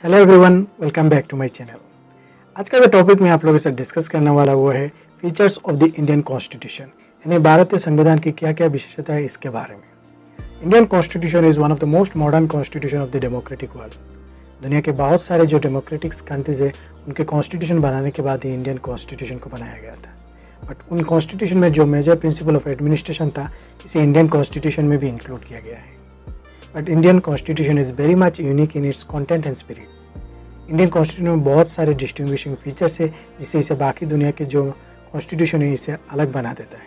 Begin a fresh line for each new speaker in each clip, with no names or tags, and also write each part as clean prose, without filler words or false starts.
Hello everyone, welcome back to my channel. आज का जो टॉपिक मैं आप लोगों से डिस्कस करने वाला वो है features of the Indian constitution, यानी भारतीय संविधान की क्या क्या विशेषता है इसके बारे में। Indian constitution is one of the most modern constitution of the democratic world. दुनिया के बहुत सारे जो डेमोक्रेटिक कंट्रीज है उनके कॉन्स्टिट्यूशन बनाने के बाद ही इंडियन कॉन्स्टिट्यूशन को बनाया गया था। बट उन कॉन्स्टिट्यूशन में जो मेजर प्रिंसिपल ऑफ एडमिनिस्ट्रेशन था इसे इंडियन कॉन्स्टिट्यूशन में भी इंक्लूड किया गया है। But Indian constitution is very much unique in its content and spirit. Indian constitution में बहुत सारे डिस्टिंग्विशिंग फीचर्स है जिससे इसे बाकी दुनिया के जो कॉन्स्टिट्यूशन है इसे अलग बना देता है।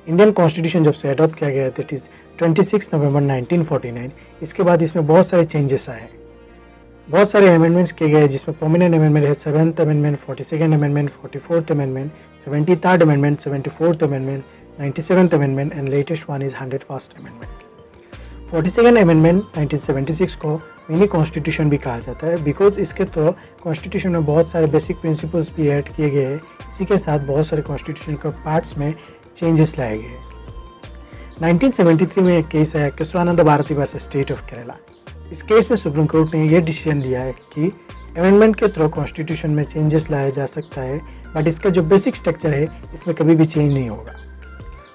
इंडियन कॉन्स्टिट्यूशन जब से अडॉप्ट किया गया दैट इज़ 26 नवंबर 1949। इसके बाद इसमें बहुत सारे चेंजेस आए, बहुत सारे अमेंडमेंट्स किए गए जिसमें प्रोमिनेंट अमेंडमेंट है 7th amendment, 42nd amendment, 44th amendment, 73rd amendment, 74th amendment, 97th amendment and latest one is 101st amendment. 42nd amendment 1976 को मिनी कॉन्स्टिट्यूशन भी कहा जाता है बिकॉज इसके तो कॉन्स्टिट्यूशन में बहुत सारे बेसिक प्रिंसिपल्स भी ऐड किए गए हैं। इसी के साथ बहुत सारे कॉन्स्टिट्यूशन के पार्ट्स में चेंजेस लाए गए। 1973 में एक केस है Keshavananda Bharati versus state of Kerala. इस केस में सुप्रीम कोर्ट ने यह डिसीजन दिया है कि अमेंडमेंट के थ्रू कॉन्स्टिट्यूशन में चेंजेस लाया जा सकता है, बट इसका जो बेसिक स्ट्रक्चर है इसमें कभी भी चेंज नहीं होगा।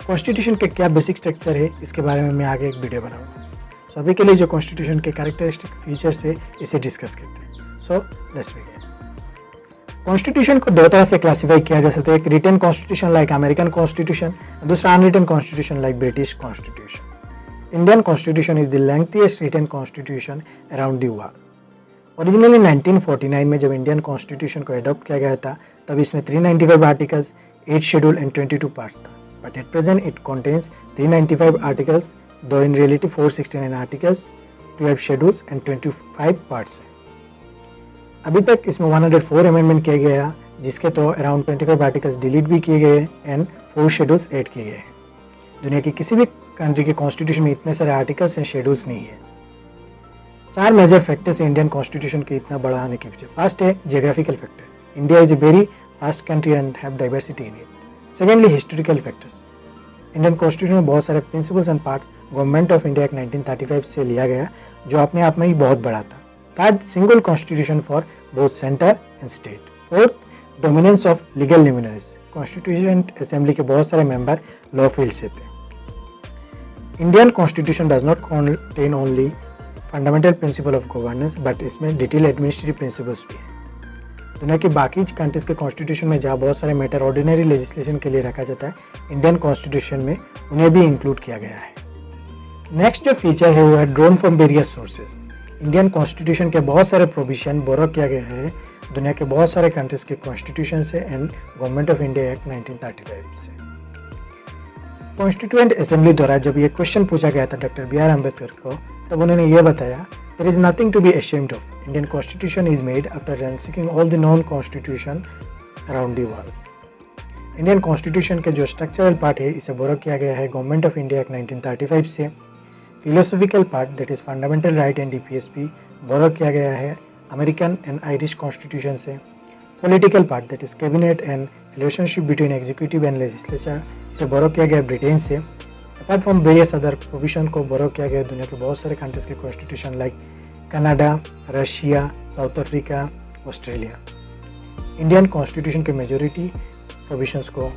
कॉन्स्टिट्यूशन के क्या बेसिक स्ट्रक्चर है इसके बारे में मैं आगे एक वीडियो बनाऊंगा। सो अभी के लिए जो कॉन्स्टिट्यूशन के कैरेक्टरिस्टिक फीचर्स है इसे डिस्कस करते हैं। So let's begin. कॉन्स्टिट्यूशन को दो तरह से क्लासिफाई किया जा सकता है, एक written constitution like American constitution, दूसरा unwritten constitution like British constitution. Indian constitution is the lengthiest written constitution around the world. Originally 1949 में जब इंडियन कॉन्स्टिट्यूशन को अडॉप्ट किया गया था तब इसमें 395 आर्टिकल्स, 8 शेड्यूल एंड 22 पार्ट्स था। But at present it contains 395 articles, though in reality 469 articles, 12 schedules and 25 parts है। अभी तक इसमें 104 अमेंडमेंट किए गए हैं जिसके तो अराउंड 25 आर्टिकल्स डिलीट भी किए गए एंड 4 शेड्यूल्स ऐड किए गए हैं। दुनिया की किसी भी कंट्री के कॉन्स्टिट्यूशन में इतने सारे आर्टिकल्स एंड शेड्यूल्स नहीं है। 4 मेजर फैक्टर्स है इंडियन कॉन्स्टिट्यूशन के इतना बड़ा आने के पीछे। फर्स्ट है geographical factor, India is a very vast country and have diversity in it. Secondly historical factors, Indian constitution में बहुत सारे principles and parts government of India act 1935 से लिया गया जो अपने आप में ही बहुत बड़ा था। Third, single constitution for both centre and state. Fourth, dominance of legal luminaries, constitution assembly के बहुत सारे मेंबर लॉ फील्ड से थे। Indian constitution does not contain only fundamental principle of governance but इसमें डिटेल एडमिनिस्ट्रेटिव प्रिंसिपल्स भी हैं। दुनिया की बाकी कंट्रीज के कॉन्स्टिट्यूशन में जहाँ बहुत सारे मैटर ऑर्डिनरी लेजिस्लेशन के लिए रखा जाता है, इंडियन कॉन्स्टिट्यूशन में उन्हें भी इंक्लूड किया गया है। नेक्स्ट जो फीचर है वो है drone from various sources. Indian constitution के बहुत सारे प्रोविजन बोरो किया गया है दुनिया के बहुत सारे कंट्रीज के कॉन्स्टिट्यूशन से and government of India act 1935 से। कॉन्स्टिट्यूएंट असेंबली द्वारा जब ये क्वेश्चन पूछा गया था डॉक्टर BR अम्बेडकर को, तब उन्होंने ये बताया there is nothing to be ashamed of. Indian constitution is made after ransackling all the known constitution around the world. Indian constitution के जो स्ट्रक्चरल पार्ट है इसे बोरो किया गया है गवर्नमेंट ऑफ इंडिया एक्ट 1935 से। Philosophical part that is fundamental right and DPSP बोरो किया गया है अमेरिकन एंड आयरिश कॉन्स्टिट्यूशन से। Political part that is cabinet and relationship between executive and legislature इसे बोरो किया गया ब्रिटेन से। Apart from various other provision को बोरो किया गया दुनिया के बहुत सारे कंट्रीज के constitution like Canada, Russia, south Africa, Australia. Indian constitution के मेजॉरिटी प्रोविजंस को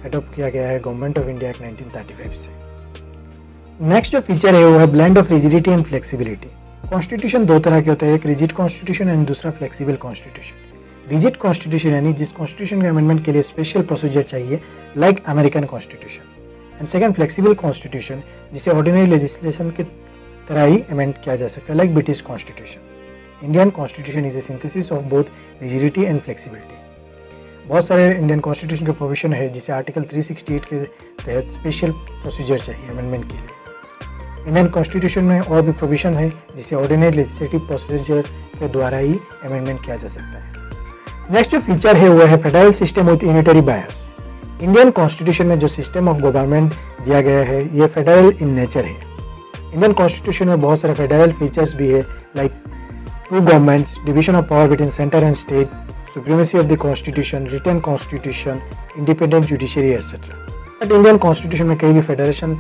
अडॉप्ट किया गया है गवर्नमेंट ऑफ इंडिया एक्ट 1935 से। नेक्स्ट जो फीचर है वो है blend of rigidity and flexibility. Constitution दो तरह के होते हैं, एक रिजिड कॉन्स्टिट्यूशन एंड दूसरा फ्लेक्सिबल कॉन्स्टिट्यूशन। रिजिड कॉन्स्टिट्यूशन यानी जिस कॉन्स्टिट्यूशन के अमेंडमेंट के लिए स्पेशल प्रोसीजर चाहिए like American constitution, and second flexible constitution जिसे ऑर्डिनरी लेजिस्लेशन के तरह ही अमेंड किया जा सकता है like British constitution. Indian constitution is a synthesis of both rigidity and flexibility. बहुत सारे इंडियन कॉन्स्टिट्यूशन के प्रोविजन है जिसे आर्टिकल 368 के तहत स्पेशल प्रोसीजर चाहिए अमेंडमेंट के लिए। इंडियन कॉन्स्टिट्यूशन में और भी प्रोविजन है जिसे ऑर्डिनरी लेजिस्लेटिव प्रोसीजर के द्वारा ही अमेंडमेंट किया जा सकता है। नेक्स्ट जो फीचर है वो है federal system with unitary bias. Indian constitution में जो सिस्टम ऑफ गवर्नमेंट दिया गया है ये फेडरल इन नेचर है। इंडियन कॉन्स्टिट्यूशन में बहुत सारे फेडरल फीचर्स भी है like two governments, division of power between centre and state, supremacy of the constitution, written constitution, independent judiciary etcetera. But Indian constitution में कहीं भी फेडरेशन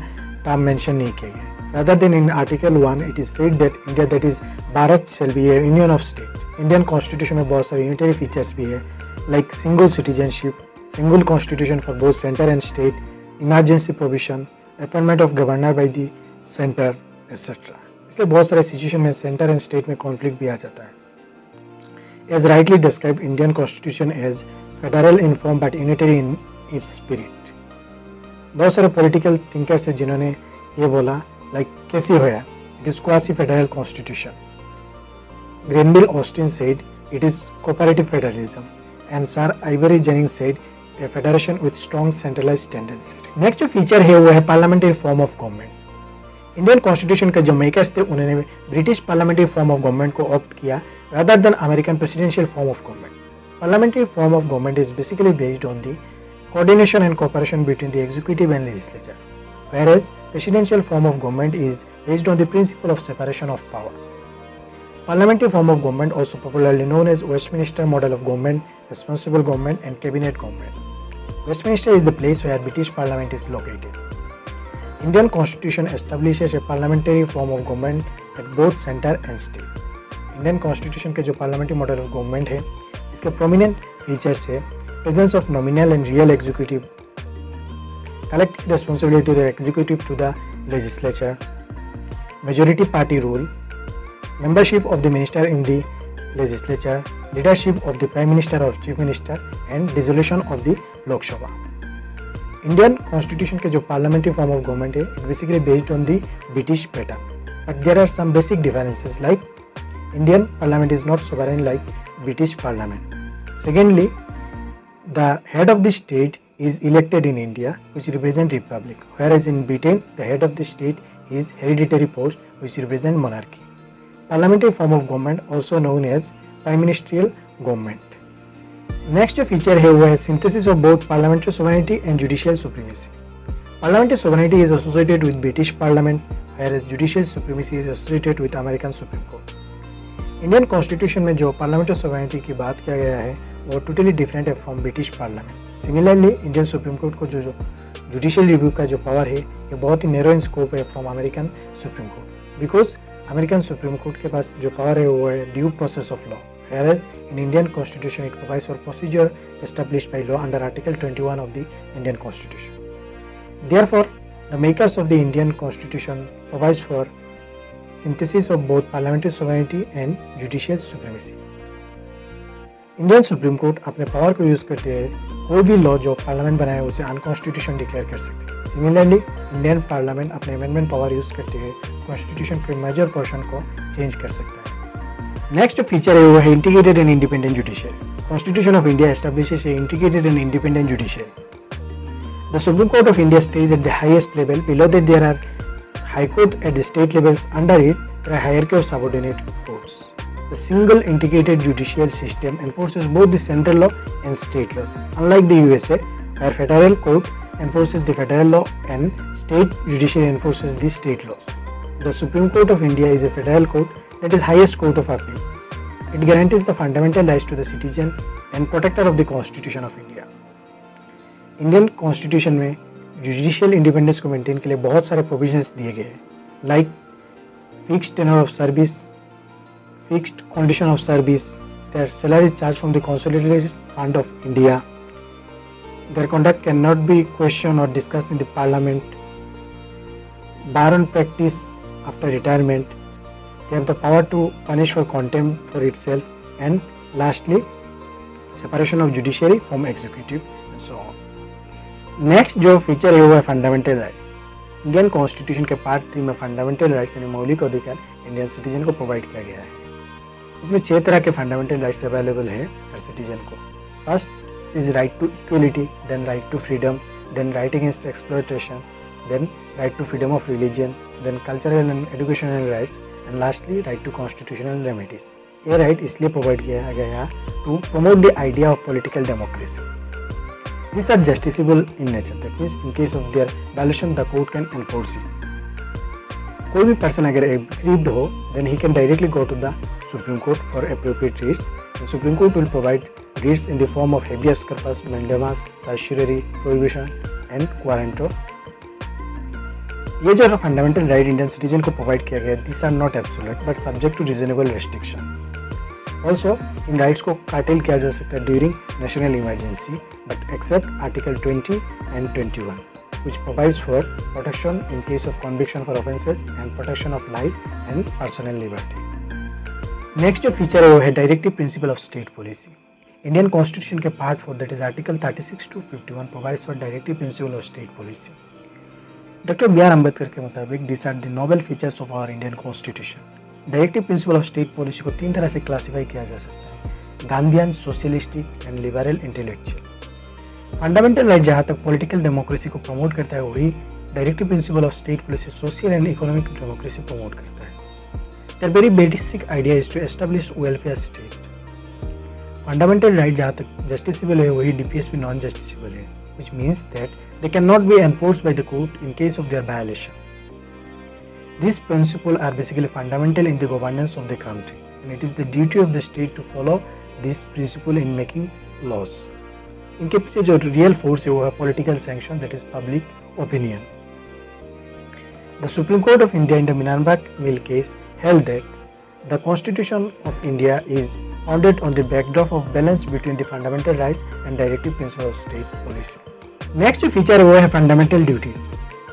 टर्म मेंशन नहीं किया गया। Rather than in Article 1, it is said that India, that is Bharat, shall be a union of state. Indian Constitution में बहुत सारे unitary features भी है, like single citizenship, single constitution for both center and state, emergency provision, appointment of governor by the center, etc. इसलिए बहुत सारे situation में centre and state में कॉन्फ्लिक्ट भी आ जाता है. As rightly described, Indian Constitution as federal in form but unitary in its spirit. बहुत सारे पॉलिटिकल थिंकर्स हैं जिन्होंने ये बोला, लाइक कैसे होया, it is quasi federal constitution. Granville Austin said it is cooperative federalism, and Sir Ivory Jennings said a federation with strong centralized tendency. Next जो feature है वो है parliamentary form of government. Indian constitution के जो makers थे उन्होंने British parliamentary form of government को opt किया rather than American presidential form of government. Parliamentary form of government is basically based on the coordination and cooperation between the executive and legislature, whereas presidential form of government is based on the principle of separation of power. Parliamentary form of government, also popularly known as Westminster model of government, responsible government and cabinet government. Westminster is the place where British Parliament is located. Indian Constitution establishes a parliamentary form of government at both center and state. Indian constitution के जो parliamentary model of government है, इसके prominent features है presence of nominal and real executive, collective responsibility to the executive to the legislature, majority party rule, membership of the minister in the legislature, leadership of the prime minister और chief minister and dissolution of the Lok Sabha. Indian constitution के जो parliamentary form of government है, it basically based on the British pattern, but there are some basic differences like Indian Parliament is not sovereign like British Parliament. Secondly, the head of the state is elected in India, which represent republic, whereas in Britain the head of the state is hereditary post, which represent monarchy. Parliamentary form of government, also known as prime ministerial government. Next जो feature है वो है synthesis of both parliamentary sovereignty and judicial supremacy. Parliamentary sovereignty is associated with British Parliament, whereas judicial supremacy is associated with American Supreme Court. Indian constitution में जो parliamentary sovereignty की बात किया गया है वो टोटली डिफरेंट है from British parliament. Similarly Indian supreme court को जो जुडिशियल रिव्यू का जो पावर है ये बहुत ही नैरो इन स्कोप है from American supreme court, because American supreme court के पास जो पावर है वो है due process of law, whereas in Indian constitution it provides for procedure established by law under Article 21 of the Indian Constitution. Therefore, the makers of the Indian Constitution provides for synthesis of both parliamentary sovereignty and judicial supremacy. Indian supreme court अपने power को use करते हैं कोई भी law जो parliament बनाए उसे अनकॉन्स्टिट्यूशन declare कर सकते हैं. सिमिलरली इंडियन पार्लियामेंट अपने अमेंडमेंट पावर यूज करते हैं कॉन्स्टिट्यूशन के मेजर पोर्शन को चेंज कर सकता है. नेक्स्ट फीचर है वो है integrated and independent judiciary. Constitution of India establishes a integrated and independent judiciary. The supreme court of India stage at the highest level. Below that there are high court at the state levels. Under it there are hierarchy of subordinate courts. The single integrated judicial system enforces both the central law and state laws, unlike the USA where federal court enforces the federal law and state judiciary enforces the state laws. The Supreme Court of India is a federal court that is highest court of appeal. It guarantees the fundamental rights to the citizen and protector of the Constitution of India. Indian Constitution में judicial independence को maintain के लिए बहुत सारे प्रोविजंस दिए गए हैं, like fixed tenure of service, fixed condition of service, their salary charge from the consolidated fund of India, their conduct can not be question और discuss in the parliament, bar on practice after retirement, they have the power to punish for contempt for itself, and lastly separation of judiciary from executive and so on. Next जो feature है वो है fundamental rights. Indian constitution के part 3 में fundamental rights यानी मौलिक अधिकार Indian citizen को प्रोवाइड किया गया है. इसमें 6 तरह के फंडामेंटल राइट्स अवेलेबल है हर सिटीजन को. First is right to equality, then right to freedom, then right against exploitation, then right to freedom of religion, then cultural and educational rights, and lastly right to constitutional remedies. ये right इसलिए provide किया गया to promote the idea of political democracy. These are justiciable in nature. That means in case of their violation, the court can enforce it. कोई भी person अगर aggrieved हो, then he can directly go to the Supreme Court for appropriate writs. The Supreme Court will provide writs in the form of habeas corpus, mandamus, certiorari, prohibition, and querulanter. ये जो fundamental right Indian citizen को provide किया गया है, this are not absolute but subject to reasonable restrictions. Also इन rights को curtail किया जा सकता है during national emergency but except article 20 and 21 which provides for protection in case of conviction for offences and protection of life and personal liberty. Next जो feature है वो है directive principle of state policy. Indian constitution के part 4 that is article 36 to 51 provides for directive principle of state policy. Doctor B.R. Ambedkar के मुताबिक this are the noble features of our Indian constitution. Directive principle of state policy को 3 तरह से classify किया जा सकता है, Gandhian, socialistic and liberal intellectual. Fundamental right जहाँ तक पॉलिटिकल डेमोक्रेसी को प्रमोट करता है, वही directive principle of state policy social and economic democracy promote करता है। Their very basic idea is to establish welfare state. Fundamental right जहाँ तक जस्टिसेबल है वही DPSP नॉन जस्टिसेबल है, which means that they cannot be enforced by the court in case of their violation. These principles are basically fundamental in the governance of the country, and it is the duty of the state to follow this principle in making laws. इनके पीछे जो real force है वो है political sanction, that is public opinion. The supreme court of India in the Minerva mill case held that the Constitution of India is founded on the backdrop of balance between the fundamental rights and directive principles of state policy. Next जो feature है वो है fundamental duties.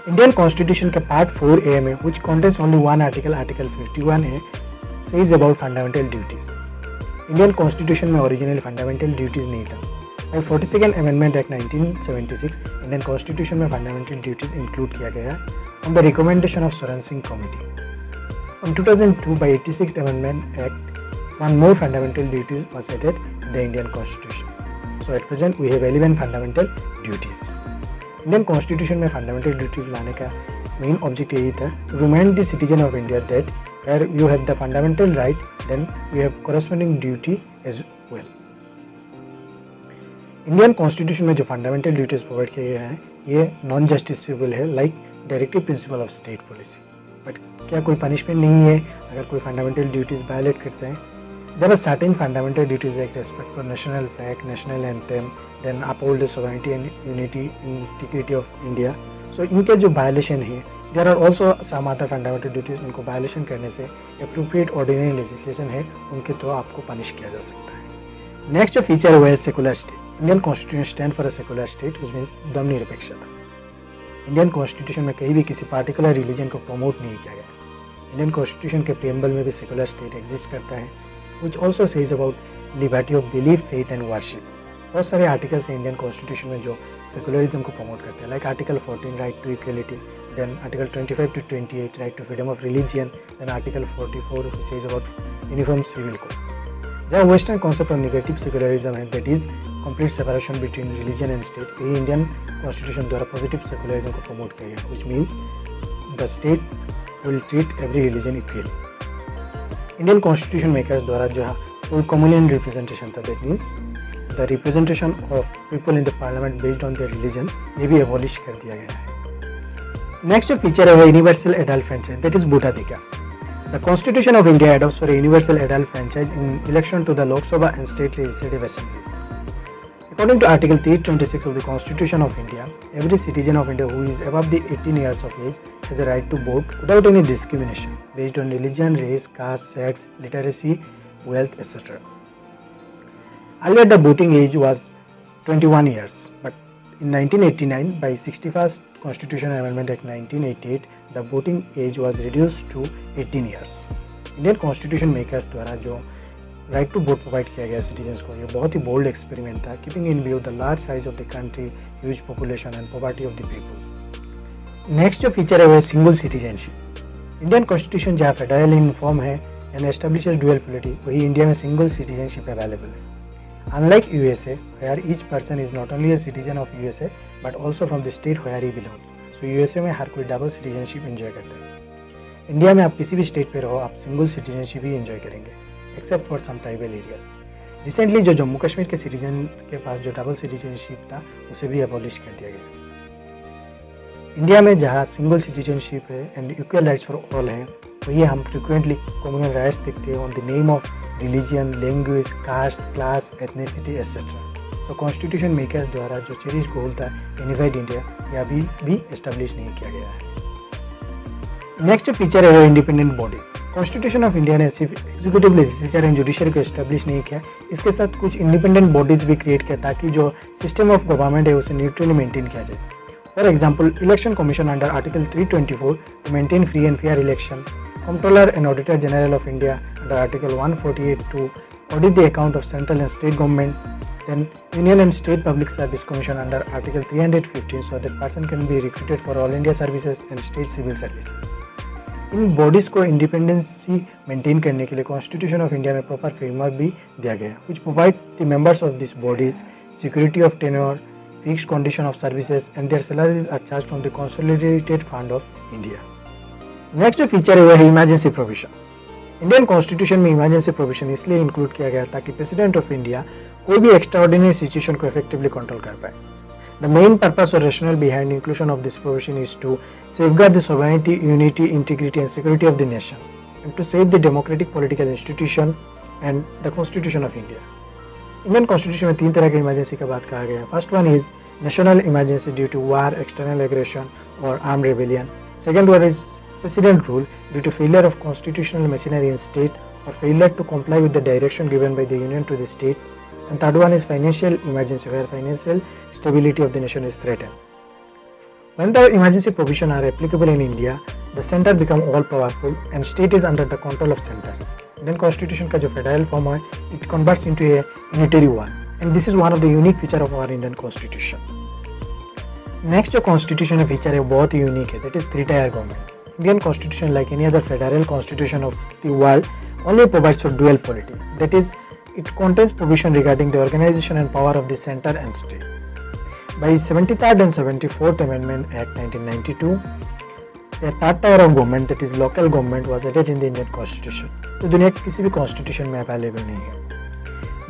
Indian constitution के part 4A में which contains only one article, article 51A, says about fundamental duties. Indian constitution में original fundamental duties नहीं था। By 42nd amendment act 1976 Indian constitution में फंडामेंटल ड्यूटीज इंक्लूड किया गया on the recommendation of Swaran Singh committee. On 2002, by 86th Amendment Act, one more fundamental duties was added in the Indian Constitution. So at present, we have 11 fundamental duties. Indian Constitution में fundamental duties लाने का main object यही था, to remind the citizen of India that where you have the fundamental right, then you have corresponding duty as well. Indian Constitution में जो fundamental duties provide किए गए हैं, ये non-justiciable है, like directive principle of state policy. But क्या कोई punishment नहीं है अगर कोई फंडामेंटल ड्यूटीज वायलेट करते हैं? There are certain fundamental duties like respect for national flag, national anthem, then uphold the sovereignty and unity integrity of India. So इनके जो वायलेशन है, there are also some other fundamental duties, उनको violation करने से appropriate ordinary legislation है उनके through आपको punish किया जा सकता है। नेक्स्ट जो फीचर हुआ है secular state. Indian constitution stand for a secular state which means धर्मनिरपेक्षता। इंडियन कॉन्स्टिट्यूशन में कहीं भी किसी पार्टिकुलर रिलीजन को प्रमोट नहीं किया गया। इंडियन कॉन्स्टिट्यूशन के प्रीएम्बल में भी सेकुलर स्टेट एग्जिस्ट करता है, which also says about liberty of belief, faith and worship. बहुत सारे आर्टिकल्स हैं इंडियन कॉन्स्टिट्यूशन में जो सेकुलरिज्म को प्रमोट करते हैं, like article 14 right to equality, then article 25 to 28 right to freedom of religion, then article 44 says about uniform civil code. जहाँ western concept of negative secularism है, that is complete separation between religion and state, यही Indian constitution द्वारा positive secularism को promote किया गया, which means the state will treat every religion equally. Indian constitution makers द्वारा जो है कम्युनल रिप्रेजेंटेशन था, that means the representation of people in the parliament based on their religion, ये भी एबॉलिश कर दिया गया है। नेक्स्ट जो फीचर है वो universal adult franchise, that is भोटाधिकार। The Constitution of India adopts for a universal adult franchise in election to the Lok Sabha and state legislative assemblies. According to Article 326 of the Constitution of India, every citizen of India who is above the 18 years of age has a right to vote without any discrimination based on religion, race, caste, sex, literacy, wealth, etc. Earlier, the voting age was 21 years, but in 1989, by 61st Constitutional Amendment Act 1988, the voting age was reduced to 18 years. Indian constitution makers द्वारा जो right to vote provide किया गया citizens को, ये बहुत ही bold experiment था, keeping in view the large size of the country, huge population and poverty of the people. Next जो feature है वो है सिंगल सिटीजनशिप। इंडियन कॉन्स्टिट्यूशन जहाँ फेडरल इन फॉर्म है एंड एस्टेब्लिशेस डुअल पॉलिटी, वही India में single citizenship available है। Unlike USA, where each person is not only a citizen of USA but also from the state where he belongs. So USA में हर कोई double citizenship enjoy करता है। India में आप किसी भी स्टेट पे रहो, आप सिंगल सिटीजनशिप ही एंजॉय करेंगे, except for some tribal areas. Recently जो जम्मू कश्मीर के सिटीजन के पास जो डबल सिटीजनशिप था, उसे भी एबॉलिश कर दिया गया। इंडिया में जहाँ सिंगल सिटीजनशिप है and equal rights for all हैं, वही हम फ्रिक्वेंटली कम्युनल राइट्स देखते हैं on the name of religion, language, caste, class, ethnicity etcetera. तो कॉन्स्टिट्यूशन मेकर्स द्वारा जो चेरिश गोल था यूनिफाइड इंडिया, यह अभी भी एस्टेब्लिश नहीं किया गया है। नेक्स्ट फीचर है वो independent bodies. Constitution of India ने सिर्फ एग्जीक्यूटिव, लेजिस्लेचर एंड जुडिशरी को एस्टेब्लिश नहीं किया, इसके साथ कुछ इंडिपेंडेंट बॉडीज भी क्रिएट किया ताकि जो सिस्टम ऑफ गवर्नमेंट है उसे न्यूट्रली मेंटेन किया जाए। For example, election commission under article 324 to maintain free and fair election, controller and auditor general of India under article 148 to audit the account of central and state government, then Union and State Public Service Commission under Article 315 so that person can be recruited for all India services and state civil services. In bodies को independency maintain करने के लिए constitution of India में proper framework भी दिया गया है, which provide the members of these bodies security of tenure, fixed condition of services and their salaries are charged from the consolidated fund of India. Next जो feature है वो है emergency provisions. Indian constitution में emergency provision इसलिए include किया गया ताकि president of India कोई भी एक्स्ट्राऑर्डिनरी सिचुएशन को इफेक्टिवली कंट्रोल कर पाए। द मेन पर्पस और rationale behind inclusion of this provision is to safeguard the sovereignty, unity, integrity and security of the nation and to save the democratic political institution and the constitution of India. Indian constitution में 3 तरह की emergency का बात कहा गया है। First one is national emergency due to war, external aggression और arm rebellion. Second one is President rule due to failure of constitutional machinery in state or failure to comply with the direction given by the union to the state. And third one is financial emergency where financial stability of the nation is threatened. When the emergency provisions are applicable in India, the center become all powerful and state is under the control of center. Indian constitution का जो federal form है, it converts into a unitary one and this is one of the unique feature of our Indian constitution. Next जो constitution का feature है बहुत ही unique है, that is 3-tier government. Indian constitution, like any other federal constitution of the world, only provides for dual polity. That is, it contains provision regarding the organization and power of the center and state. By 73rd and 74th Amendment Act 1992, a third tier of government, that is local government, was added in the Indian constitution. तो दुनिया के किसी भी constitution में available नहीं है।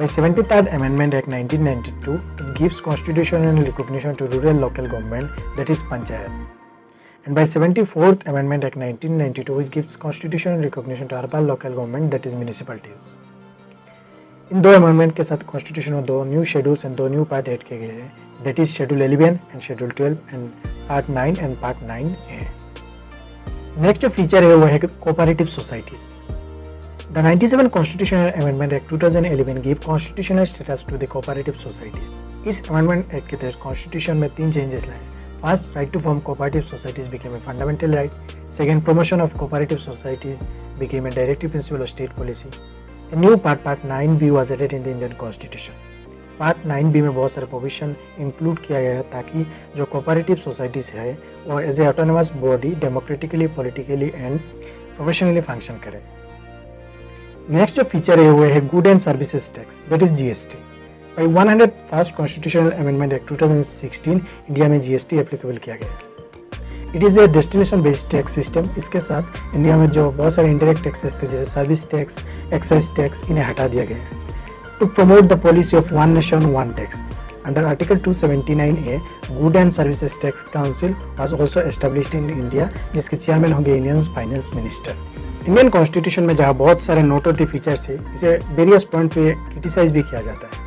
By 73rd Amendment Act 1992, it gives constitutional recognition to rural local government, that is Panchayat. And by 74th Amendment Act 1992, which gives constitutional recognition to urban local government, that is municipalities. इन 2 amendment के साथ constitution में 2 new schedules and 2 new part add किए गए हैं, that is schedule 11 and schedule 12 and part 9 and part 9A। Next जो feature है वो है cooperative societies. The 97 constitutional amendment act 2011 give constitutional status to the cooperative societies. इस amendment act के तहत कॉन्स्टिट्यूशन में 3 चेंजेस लाए। First, right to form cooperative societies became a fundamental right. Second, promotion of cooperative societies became a directive principle of state policy. A new part 9B was added in the Indian Constitution. Part 9B में बहुत सारे provision include किया गया है ताकि जो cooperative societies है वो as a autonomous body democratically, politically and professionally function करे। नेक्स्ट जो फीचर है वो है good and services tax, that is GST। By 101st Constitutional Amendment Act 2016, India में GST एप्लीकेबल किया गया। It is a destination based tax system. इसके साथ इंडिया में जो बहुत सारे इंडायरेक्ट टैक्सेस थे जैसे सर्विस टैक्स, एक्साइज टैक्स, इन्हें हटा दिया गया है। To promote the policy of one nation one tax under article 279A, good and services tax council was also established in India, जिसके चेयरमैन होंगे Indian finance minister. Indian constitution में जहाँ बहुत सारे नोटवर्दी फीचर्स है, इसे वेरियस पॉइंट पे criticise भी किया जाता है।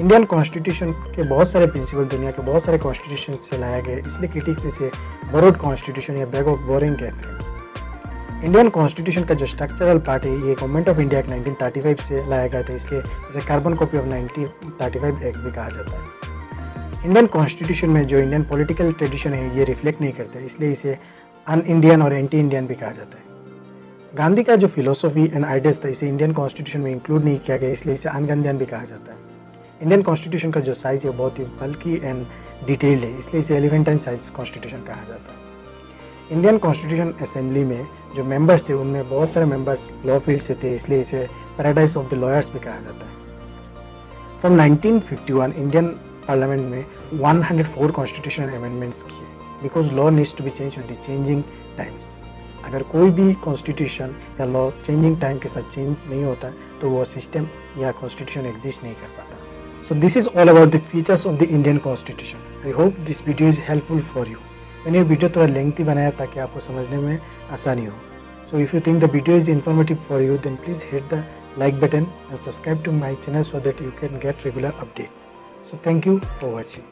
इंडियन कॉन्स्टिट्यूशन के बहुत सारे प्रिंसिपल दुनिया के बहुत सारे कॉन्स्टिट्यूशन से लाया गया, इसलिए क्रिटिक्स इसे बोरोड कॉन्स्टिट्यूशन या बैग ऑफ बोरिंग कहते हैं। इंडियन कॉन्स्टिट्यूशन का जो स्ट्रक्चरल पार्ट है ये गवर्नमेंट ऑफ इंडिया एक्ट 1935 से लाया गया था, इसलिए इसे कार्बन कॉपी ऑफ 1935 एक्ट भी कहा जाता है। इंडियन कॉन्स्टिट्यूशन में जो इंडियन पॉलिटिकल ट्रेडिशन है ये रिफ्लेक्ट नहीं करता, इसलिए इसे अन इंडियन और एंटी इंडियन भी कहा जाता है। गांधी का जो फिलोसफी एंड आइडियाज था इसे इंडियन कॉन्स्टिट्यूशन में इंक्लूड नहीं किया गया, इसलिए इसे अन गांधीयन भी कहा जाता है। इंडियन कॉन्स्टिट्यूशन का जो साइज है बहुत ही बल्कि एंड डिटेल्ड है, इसलिए इसे एलिफेंटाइन साइज कॉन्स्टिट्यूशन कहा जाता है। इंडियन कॉन्स्टिट्यूशन असेंबली में जो मेंबर्स थे उनमें बहुत सारे मेंबर्स लॉ फील्ड से थे, इसलिए इसे पैराडाइज ऑफ द लॉयर्स भी कहा जाता है। फ्रॉम 1951 इंडियन पार्लियामेंट में 104 कॉन्स्टिट्यूशनल अमेंडमेंट्स किए, because law needs to be change with the changing times. अगर कोई भी कॉन्स्टिट्यूशन या लॉ चेंजिंग टाइम के साथ चेंज नहीं होता तो वो सिस्टम या कॉन्स्टिट्यूशन एग्जिस्ट नहीं कर पाता। So this is all about the features of the Indian Constitution. I hope this video is helpful for you. मैंने ये वीडियो थोड़ा लेंथी बनाया ताकि आपको समझने में आसानी हो। So if you think the video is informative for you, then please hit the like button and subscribe to my channel so that you can get regular updates. So thank you for watching.